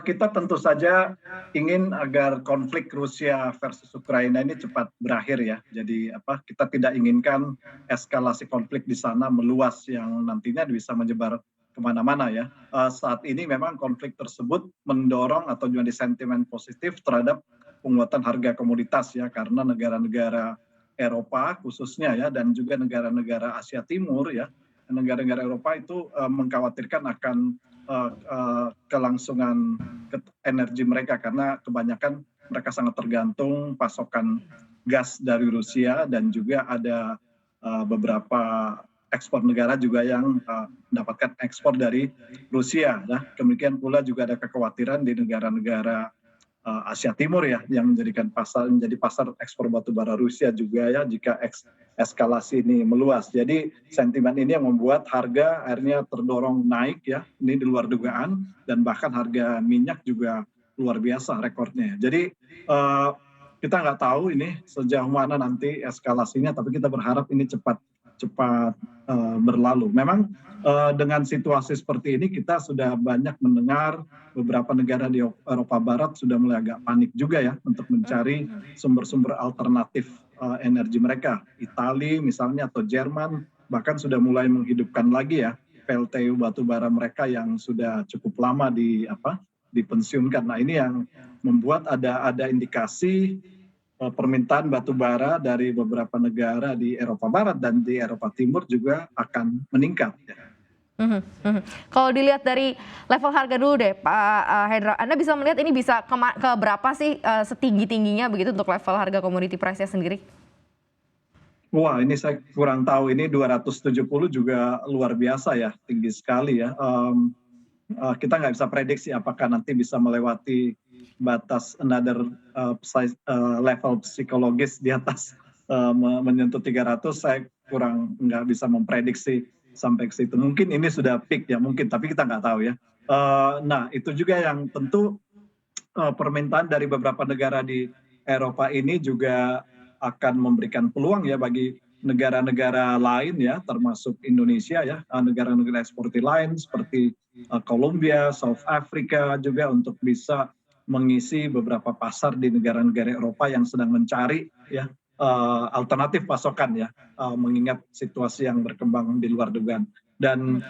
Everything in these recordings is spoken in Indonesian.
Kita tentu saja ingin agar konflik Rusia versus Ukraina ini cepat berakhir ya. Jadi kita tidak inginkan eskalasi konflik di sana meluas yang nantinya bisa menyebar kemana-mana ya. Saat ini memang konflik tersebut mendorong atau menjadi sentimen positif terhadap penguatan harga komoditas ya, karena negara-negara Eropa khususnya ya, dan juga negara-negara Asia Timur ya, negara-negara Eropa itu mengkhawatirkan akan kelangsungan energi mereka, karena kebanyakan mereka sangat tergantung pasokan gas dari Rusia, dan juga ada beberapa ekspor negara juga yang mendapatkan ekspor dari Rusia. Demikian pula juga ada kekhawatiran di negara-negara Asia Timur ya, yang menjadi pasar ekspor batu bara Rusia juga ya, jika eskalasi ini meluas. Jadi sentimen ini yang membuat harga akhirnya terdorong naik ya, ini di luar dugaan, dan bahkan harga minyak juga luar biasa rekornya. Jadi kita nggak tahu ini sejauh mana nanti eskalasinya, tapi kita berharap ini cepat berlalu. Memang dengan situasi seperti ini kita sudah banyak mendengar beberapa negara di Eropa Barat sudah mulai agak panik juga ya untuk mencari sumber-sumber alternatif energi mereka. Italia misalnya atau Jerman bahkan sudah mulai menghidupkan lagi ya PLTU batubara mereka yang sudah cukup lama dipensiunkan. Nah, ini yang membuat ada indikasi permintaan batu bara dari beberapa negara di Eropa Barat dan di Eropa Timur juga akan meningkat. Kalau dilihat dari level harga dulu deh, Pak Hendra, Anda bisa melihat ini bisa ke berapa sih setinggi-tingginya begitu untuk level harga commodity price-nya sendiri? Wah, ini saya kurang tahu, ini 270 juga luar biasa ya, tinggi sekali ya. Kita nggak bisa prediksi apakah nanti bisa melewati batas another level psikologis di atas menyentuh 300. Saya kurang nggak bisa memprediksi sampai ke situ. Mungkin ini sudah peak ya, mungkin, tapi kita nggak tahu ya. Nah, itu juga yang tentu permintaan dari beberapa negara di Eropa ini juga akan memberikan peluang ya bagi negara-negara lain ya, termasuk Indonesia ya, negara-negara eksportir lain seperti Kolombia, South Africa juga, untuk bisa mengisi beberapa pasar di negara-negara Eropa yang sedang mencari ya alternatif pasokan ya, mengingat situasi yang berkembang di luar dugaan. Dan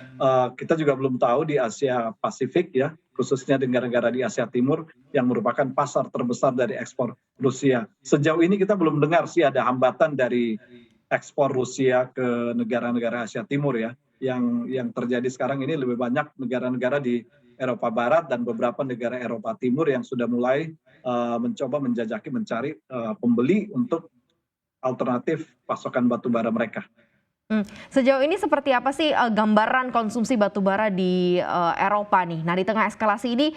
kita juga belum tahu di Asia Pasifik ya, khususnya di negara-negara di Asia Timur yang merupakan pasar terbesar dari ekspor Rusia. Sejauh ini kita belum dengar sih ada hambatan dari ekspor Rusia ke negara-negara Asia Timur ya. Yang terjadi sekarang ini lebih banyak negara-negara di Eropa Barat dan beberapa negara Eropa Timur yang sudah mulai mencoba menjajaki mencari pembeli untuk alternatif pasokan batu bara mereka. Sejauh ini seperti apa sih gambaran konsumsi batu bara di Eropa nih? Nah, di tengah eskalasi ini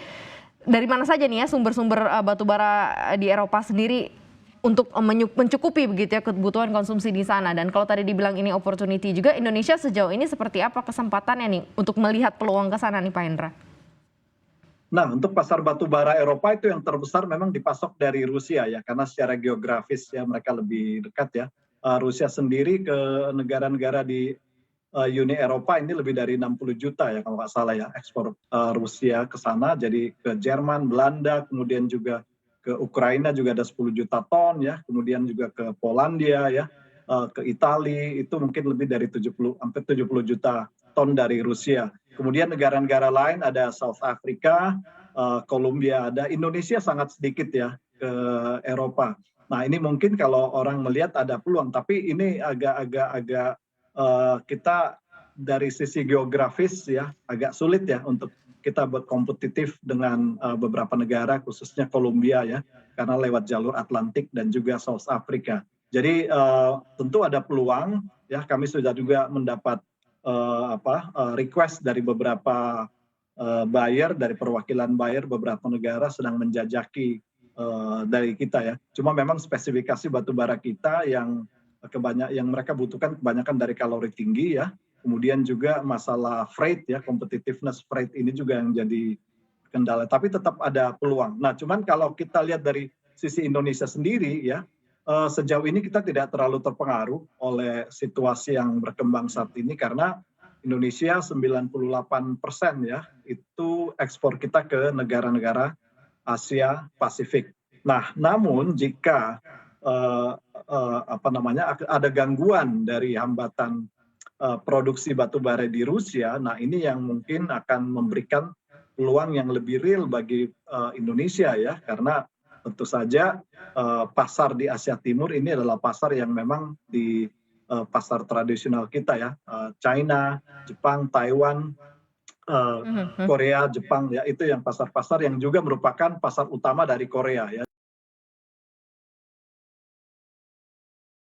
dari mana saja nih ya sumber-sumber batu bara di Eropa sendiri untuk mencukupi begitu ya kebutuhan konsumsi di sana? Dan kalau tadi dibilang ini opportunity juga, Indonesia sejauh ini seperti apa kesempatannya nih untuk melihat peluang ke sana nih, Pak Hendra? Nah, untuk pasar batu bara Eropa itu yang terbesar memang dipasok dari Rusia ya, karena secara geografis ya mereka lebih dekat ya. Rusia sendiri ke negara-negara di Uni Eropa ini lebih dari 60 juta ya kalau nggak salah ya, ekspor Rusia ke sana. Jadi ke Jerman, Belanda, kemudian juga ke Ukraina juga ada 10 juta ton ya, kemudian juga ke Polandia ya, ke Italia itu mungkin lebih dari hampir 70 juta ton dari Rusia. Kemudian negara-negara lain ada South Africa, Kolombia ada, Indonesia sangat sedikit ya ke Eropa. Nah, ini mungkin kalau orang melihat ada peluang, tapi ini agak kita dari sisi geografis ya agak sulit ya untuk kita berkompetitif dengan beberapa negara, khususnya Kolombia ya, karena lewat jalur Atlantik dan juga South Africa. Jadi tentu ada peluang ya, kami sudah juga mendapat request dari beberapa buyer, dari perwakilan buyer beberapa negara sedang menjajaki dari kita ya. Cuma memang spesifikasi batu bara kita yang mereka butuhkan kebanyakan dari kalori tinggi ya. Kemudian juga masalah freight ya, competitiveness freight ini juga yang jadi kendala. Tapi tetap ada peluang. Nah, cuman kalau kita lihat dari sisi Indonesia sendiri ya, sejauh ini kita tidak terlalu terpengaruh oleh situasi yang berkembang saat ini, karena Indonesia 98% ya, itu ekspor kita ke negara-negara Asia Pasifik. Nah, namun jika ada gangguan dari hambatan produksi batu bara di Rusia, nah ini yang mungkin akan memberikan peluang yang lebih real bagi Indonesia ya, karena tentu saja pasar di Asia Timur ini adalah pasar yang memang di pasar tradisional kita ya, China, Jepang, Taiwan, Korea, Jepang ya, itu yang pasar-pasar yang juga merupakan pasar utama dari Korea ya.